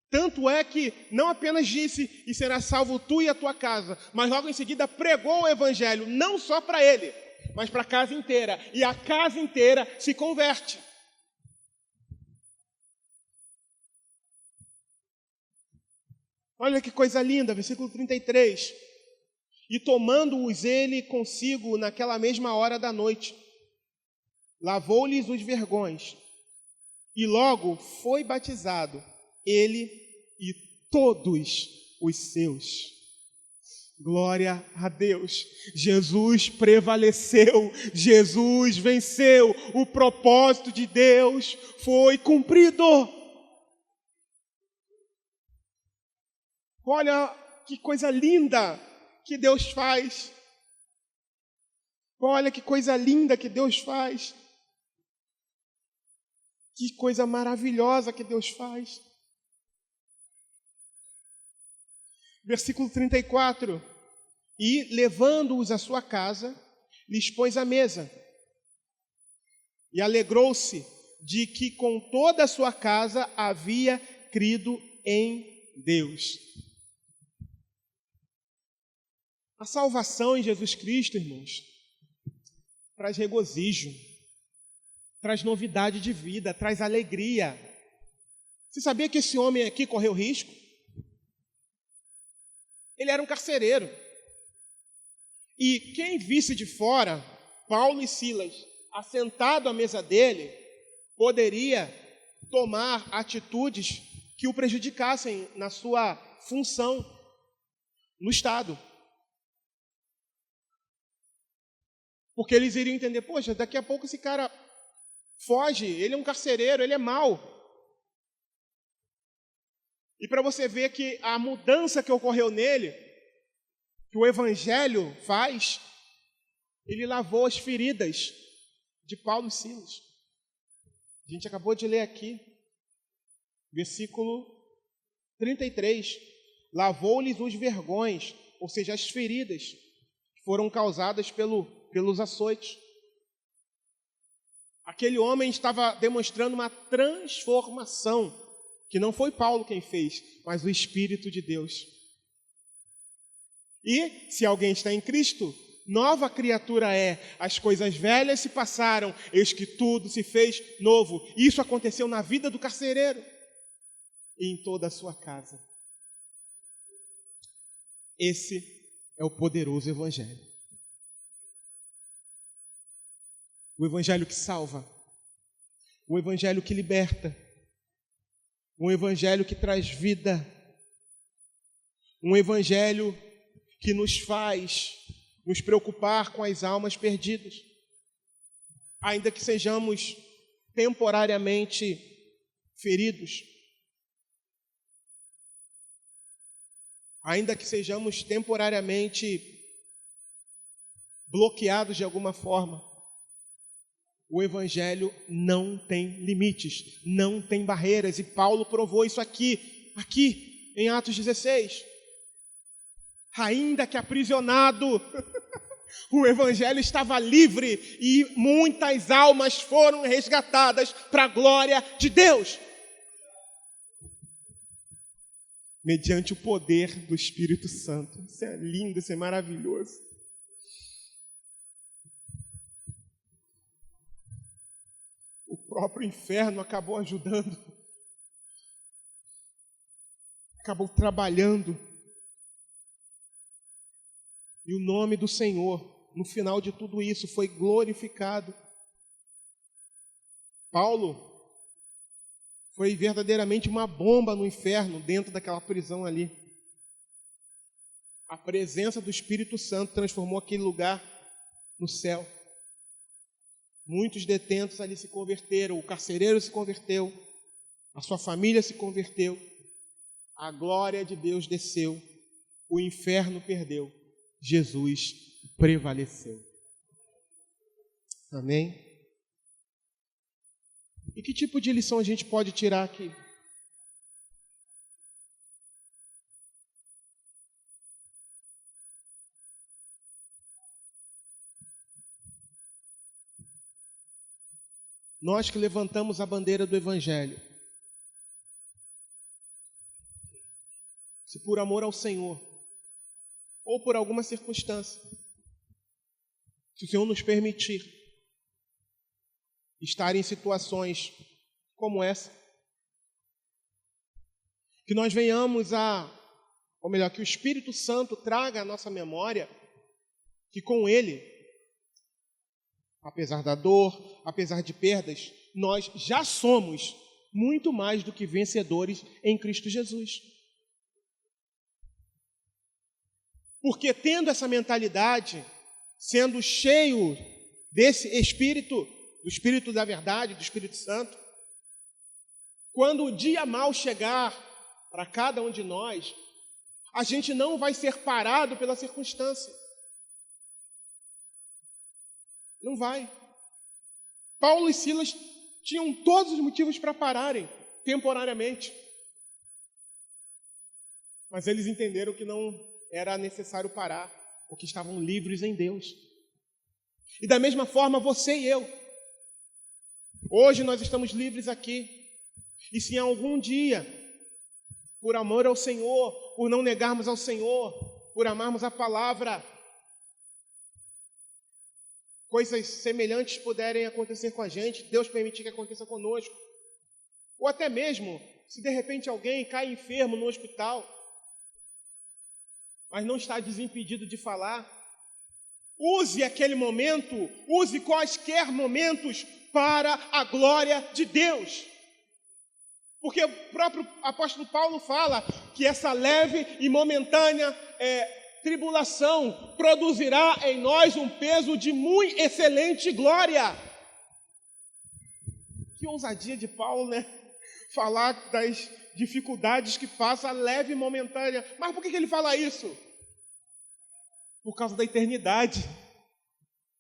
Tanto é que não apenas disse: e será salvo tu e a tua casa, mas logo em seguida pregou o evangelho, não só para ele, mas para a casa inteira. E a casa inteira se converte. Olha que coisa linda, versículo 33. E tomando-os ele consigo naquela mesma hora da noite, lavou-lhes os vergões, e logo foi batizado, ele e todos os seus. Glória a Deus. Jesus prevaleceu, Jesus venceu, o propósito de Deus foi cumprido. Olha que coisa linda que Deus faz. Olha que coisa linda que Deus faz. Que coisa maravilhosa que Deus faz. Versículo 34. E, levando-os à sua casa, lhes pôs à mesa. E alegrou-se de que com toda a sua casa havia crido em Deus. A salvação em Jesus Cristo, irmãos, traz regozijo, traz novidade de vida, traz alegria. Você sabia que esse homem aqui correu risco? Ele era um carcereiro. E quem visse de fora, Paulo e Silas, assentado à mesa dele, poderia tomar atitudes que o prejudicassem na sua função no Estado. Porque eles iriam entender, poxa, daqui a pouco esse cara foge, ele é um carcereiro, ele é mau. E para você ver que a mudança que ocorreu nele, que o Evangelho faz, ele lavou as feridas de Paulo e Silas. A gente acabou de ler aqui, versículo 33. Lavou-lhes os vergões, ou seja, as feridas que foram causadas pelos açoites. Aquele homem estava demonstrando uma transformação, que não foi Paulo quem fez, mas o Espírito de Deus. E, se alguém está em Cristo, nova criatura é. As coisas velhas se passaram, eis que tudo se fez novo. Isso aconteceu na vida do carcereiro e em toda a sua casa. Esse é o poderoso Evangelho. O Evangelho que salva, o Evangelho que liberta, um Evangelho que traz vida, um Evangelho que nos faz nos preocupar com as almas perdidas, ainda que sejamos temporariamente feridos, ainda que sejamos temporariamente bloqueados de alguma forma. O Evangelho não tem limites, não tem barreiras, e Paulo provou isso aqui em Atos 16. Ainda que aprisionado, o Evangelho estava livre e muitas almas foram resgatadas para a glória de Deus. Mediante o poder do Espírito Santo. Isso é lindo, isso é maravilhoso. O próprio inferno acabou ajudando, acabou trabalhando. E o nome do Senhor, no final de tudo isso, foi glorificado. Paulo foi verdadeiramente uma bomba no inferno, dentro daquela prisão ali. A presença do Espírito Santo transformou aquele lugar no céu. Muitos detentos ali se converteram, o carcereiro se converteu, a sua família se converteu, a glória de Deus desceu, o inferno perdeu, Jesus prevaleceu. Amém? E que tipo de lição a gente pode tirar aqui? Nós que levantamos a bandeira do Evangelho, se por amor ao Senhor, ou por alguma circunstância, se o Senhor nos permitir estar em situações como essa, que nós venhamos ou melhor, que o Espírito Santo traga à nossa memória que com Ele, apesar da dor, apesar de perdas, nós já somos muito mais do que vencedores em Cristo Jesus. Porque tendo essa mentalidade, sendo cheio desse Espírito, do Espírito da verdade, do Espírito Santo, quando o dia mau chegar para cada um de nós, a gente não vai ser parado pela circunstância. Não vai. Paulo e Silas tinham todos os motivos para pararem, temporariamente. Mas eles entenderam que não era necessário parar, porque estavam livres em Deus. E da mesma forma, você e eu. Hoje nós estamos livres aqui. E se em algum dia, por amor ao Senhor, por não negarmos ao Senhor, por amarmos a palavra, coisas semelhantes puderem acontecer com a gente, Deus permitir que aconteça conosco. Ou até mesmo, se de repente alguém cai enfermo no hospital, mas não está desimpedido de falar, use aquele momento, use quaisquer momentos para a glória de Deus. Porque o próprio apóstolo Paulo fala que essa leve e momentânea tribulação produzirá em nós um peso de muito excelente glória. Que ousadia de Paulo, né? Falar das dificuldades que passa a leve e momentânea. Mas por que ele fala isso? Por causa da eternidade.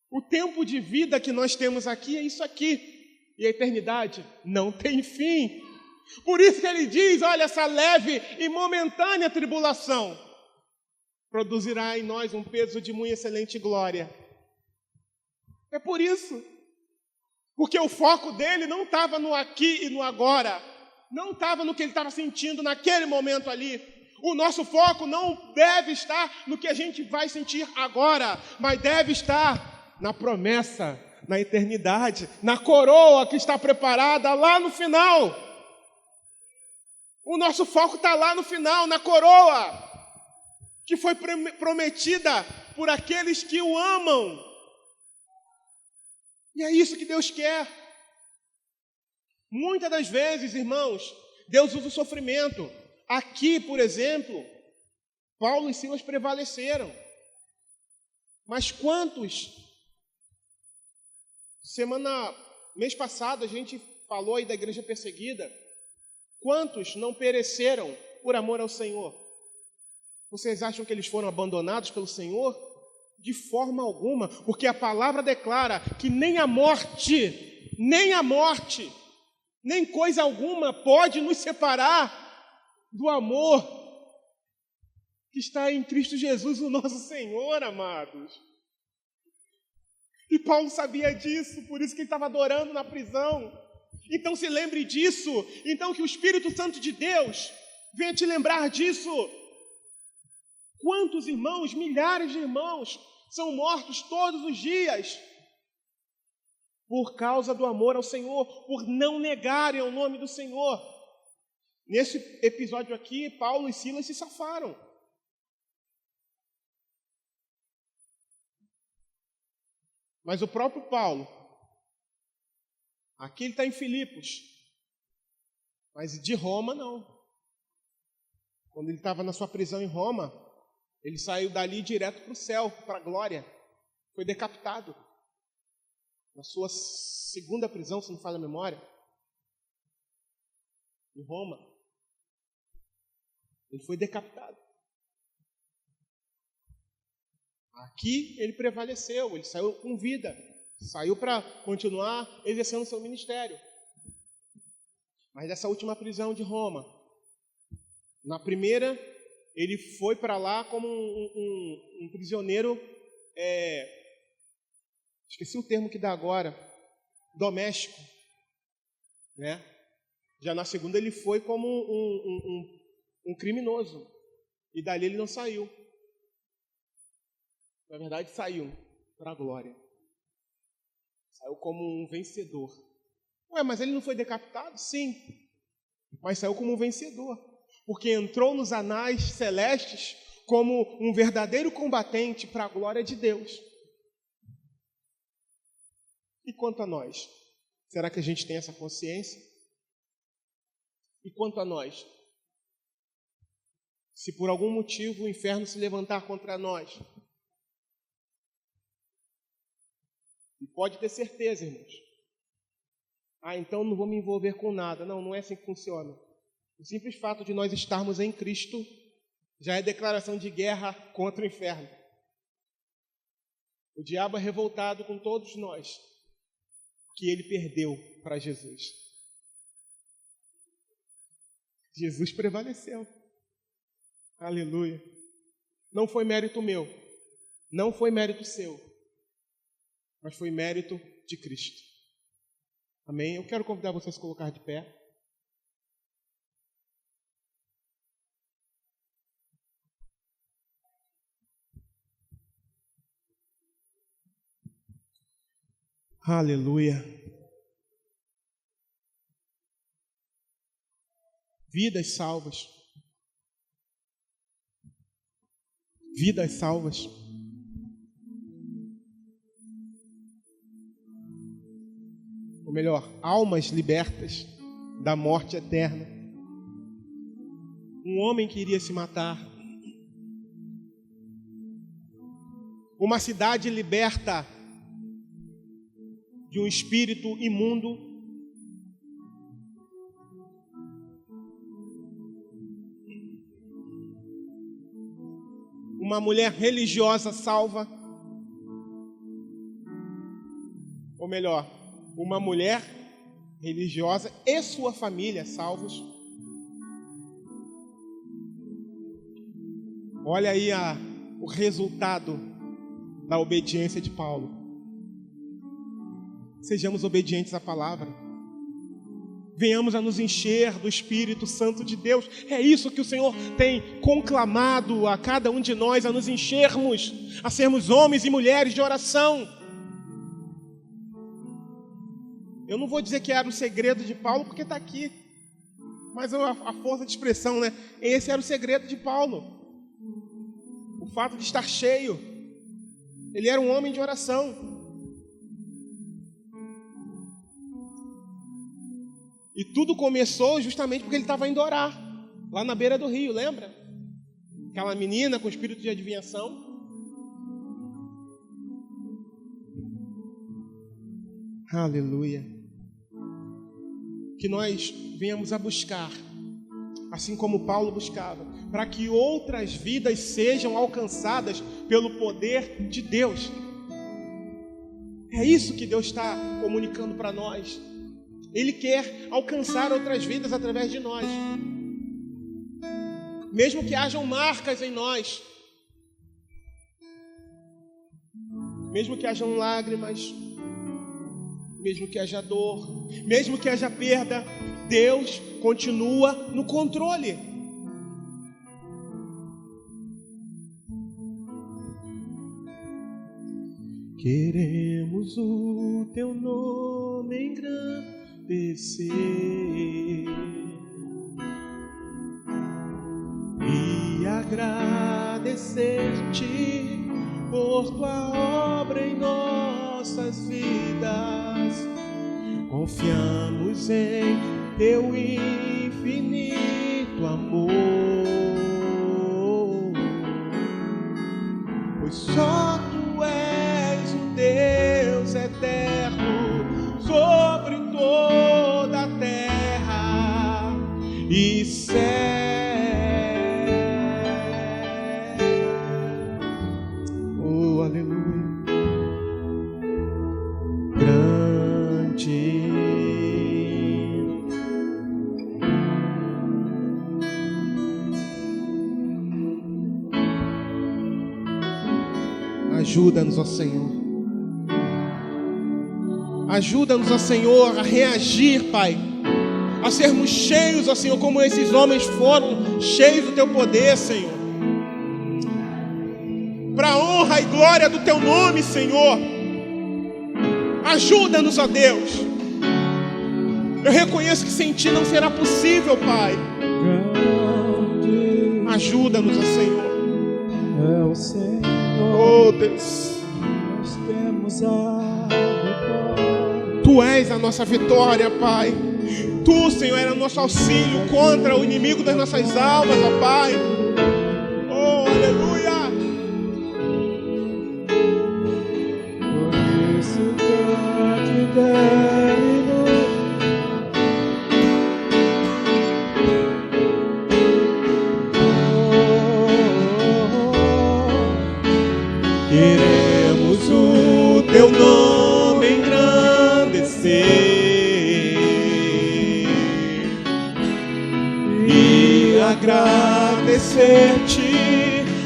O tempo de vida que nós temos aqui é isso aqui. E a eternidade não tem fim. Por isso que ele diz, olha, essa leve e momentânea tribulação produzirá em nós um peso de muito excelente glória. É por isso. Porque o foco dele não estava no aqui e no agora. Não estava no que ele estava sentindo naquele momento ali. O nosso foco não deve estar no que a gente vai sentir agora, mas deve estar na promessa, na eternidade, na coroa que está preparada lá no final. O nosso foco está lá no final, na coroa, que foi prometida por aqueles que o amam. E é isso que Deus quer. Muitas das vezes, irmãos, Deus usa o sofrimento. Aqui, por exemplo, Paulo e Silas prevaleceram. Mas quantos? Mês passado, a gente falou aí da igreja perseguida. Quantos não pereceram por amor ao Senhor? Vocês acham que eles foram abandonados pelo Senhor? De forma alguma, porque a palavra declara que nem a morte, nem coisa alguma pode nos separar do amor que está em Cristo Jesus, o nosso Senhor, amados. E Paulo sabia disso, por isso que ele estava adorando na prisão. Então se lembre disso, então que o Espírito Santo de Deus venha te lembrar disso. Quantos irmãos, milhares de irmãos, são mortos todos os dias por causa do amor ao Senhor, por não negarem o nome do Senhor. Nesse episódio aqui, Paulo e Silas se safaram. Mas o próprio Paulo, aqui ele está em Filipos, mas de Roma não. Quando ele estava na sua prisão em Roma, ele saiu dali direto para o céu, para a glória. Foi decapitado. Na sua segunda prisão, se não falha a memória, em Roma, ele foi decapitado. Aqui ele prevaleceu, ele saiu com vida, saiu para continuar exercendo seu ministério. Mas dessa última prisão de Roma, na primeira, ele foi para lá como um prisioneiro, esqueci o termo que dá agora, doméstico, né? Já na segunda ele foi como um criminoso, e dali ele não saiu. Na verdade, saiu para a glória. Saiu como um vencedor. Ué, mas ele não foi decapitado? Sim. Mas saiu como um vencedor. Porque entrou nos anais celestes como um verdadeiro combatente para a glória de Deus. E quanto a nós? Será que a gente tem essa consciência? E quanto a nós? Se por algum motivo o inferno se levantar contra nós, e pode ter certeza, irmãos. Então não vou me envolver com nada. Não, não é assim que funciona. O simples fato de nós estarmos em Cristo já é declaração de guerra contra o inferno. O diabo é revoltado com todos nós. que ele perdeu para Jesus. Jesus prevaleceu. Aleluia. Não foi mérito meu, não foi mérito seu, mas foi mérito de Cristo. Amém? Eu quero convidar você a se colocar de pé. Aleluia. Vidas salvas. Vidas salvas. Ou melhor, almas libertas da morte eterna. Um homem que iria se matar. Uma cidade liberta de um espírito imundo. Uma mulher religiosa salva. Ou melhor, uma mulher religiosa e sua família salvos. Olha aí o resultado da obediência de Paulo. Sejamos obedientes à palavra. Venhamos a nos encher do Espírito Santo de Deus. É isso que o Senhor tem conclamado a cada um de nós, a nos enchermos, a sermos homens e mulheres de oração. Eu não vou dizer que era o segredo de Paulo, porque está aqui. Mas a força de expressão, né? Esse era o segredo de Paulo. O fato de estar cheio. Ele era um homem de oração. E tudo começou justamente porque ele estava indo orar, lá na beira do rio, lembra? Aquela menina com espírito de adivinhação. Aleluia. Que nós venhamos a buscar, assim como Paulo buscava, para que outras vidas sejam alcançadas pelo poder de Deus. É isso que Deus está comunicando para nós. Ele quer alcançar outras vidas através de nós. Mesmo que hajam marcas em nós. Mesmo que hajam lágrimas. Mesmo que haja dor. Mesmo que haja perda. Deus continua no controle. Queremos o teu nome engrandecer e agradecer-te por tua obra em nossas vidas. Confiamos em teu infinito amor, pois só tu és o Deus eterno sobre toda a terra e céu. Oh, aleluia. Grande. Ajuda-nos, ó Senhor. Ajuda-nos, ó Senhor, a reagir, Pai, a sermos cheios, ó Senhor, como esses homens foram, cheios do Teu poder, Senhor, para a honra e glória do Teu nome, Senhor. Ajuda-nos, ó Deus. Eu reconheço que sem Ti não será possível, Pai. Ajuda-nos, ó Senhor. É o Senhor. Oh, Deus. Nós temos a Tu és a nossa vitória, Pai. Tu, Senhor, é o nosso auxílio contra o inimigo das nossas almas, ó Pai. Oh, aleluia. Por isso gratidão. Queremos o teu nome engrandecer agradecer-te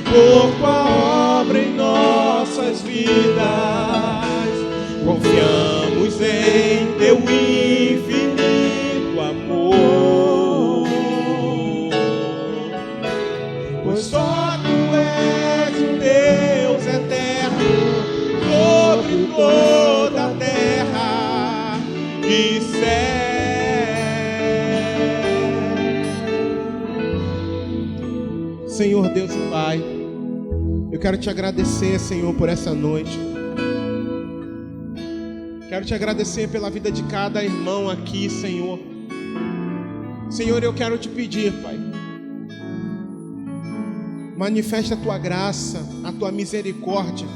por tua obra em nossas vidas. Confiamos em teu infinito amor, pois só tu és o Deus eterno sobre toda a terra e céu. Senhor Deus e Pai, eu quero te agradecer, Senhor, por essa noite. Quero te agradecer pela vida de cada irmão aqui, Senhor. Senhor, eu quero te pedir, Pai, manifesta a tua graça, a tua misericórdia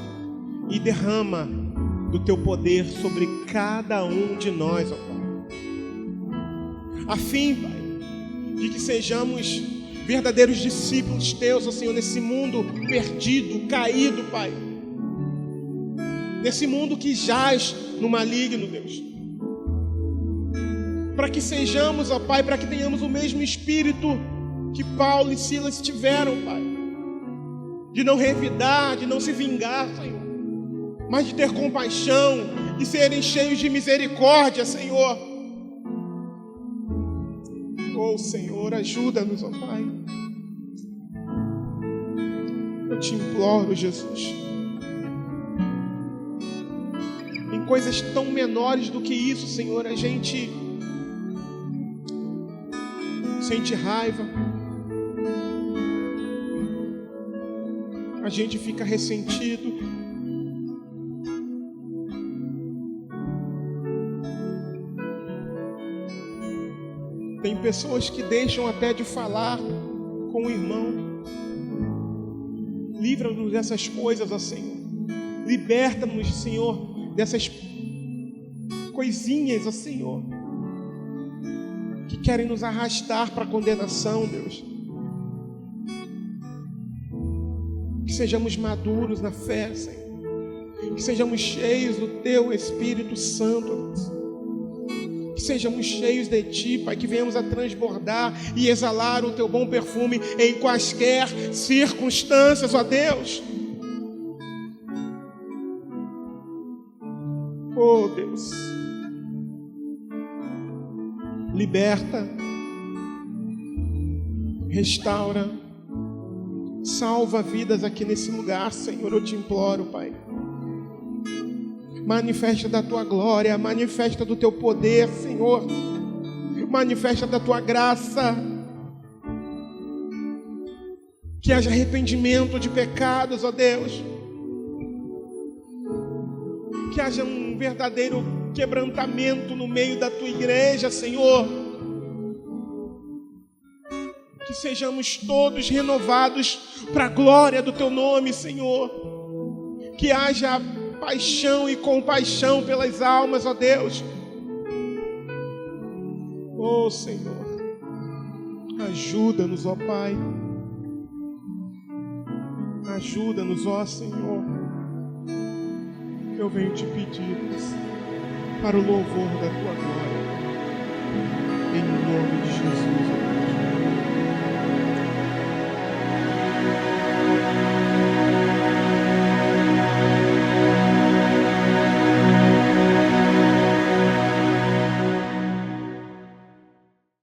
e derrama do teu poder sobre cada um de nós, ó Pai. A fim, Pai, de que sejamos verdadeiros discípulos teus, ó Senhor, nesse mundo perdido, caído, Pai. Nesse mundo que jaz no maligno, Deus. Para que sejamos, ó Pai, para que tenhamos o mesmo espírito que Paulo e Silas tiveram, Pai. De não revidar, de não se vingar, Senhor, mas de ter compaixão, de serem cheios de misericórdia, Senhor. Oh, Senhor, ajuda-nos, ó Pai. Eu te imploro, Jesus. Em coisas tão menores do que isso, Senhor, a gente sente raiva, a gente fica ressentido. Tem pessoas que deixam até de falar com o irmão. Livra-nos dessas coisas, ó Senhor. Liberta-nos, Senhor, dessas coisinhas, ó Senhor, que querem nos arrastar para a condenação, Deus. Que sejamos maduros na fé, Senhor. Que sejamos cheios do teu Espírito Santo, Deus. Que sejamos cheios de ti, Pai, que venhamos a transbordar e exalar o teu bom perfume em quaisquer circunstâncias, ó Deus. Oh, Deus, liberta, restaura, salva vidas aqui nesse lugar, Senhor, eu te imploro, Pai. Manifesta da tua glória, manifesta do teu poder, Senhor. Manifesta da tua graça. Que haja arrependimento de pecados, ó Deus. Que haja um verdadeiro quebrantamento no meio da tua igreja, Senhor. Que sejamos todos renovados para a glória do teu nome, Senhor. Que haja paixão e compaixão pelas almas, ó Deus. Oh, Senhor, ajuda-nos, ó Pai. Ajuda-nos, ó Senhor. Eu venho te pedir, Deus, para o louvor da tua glória, em nome de Jesus.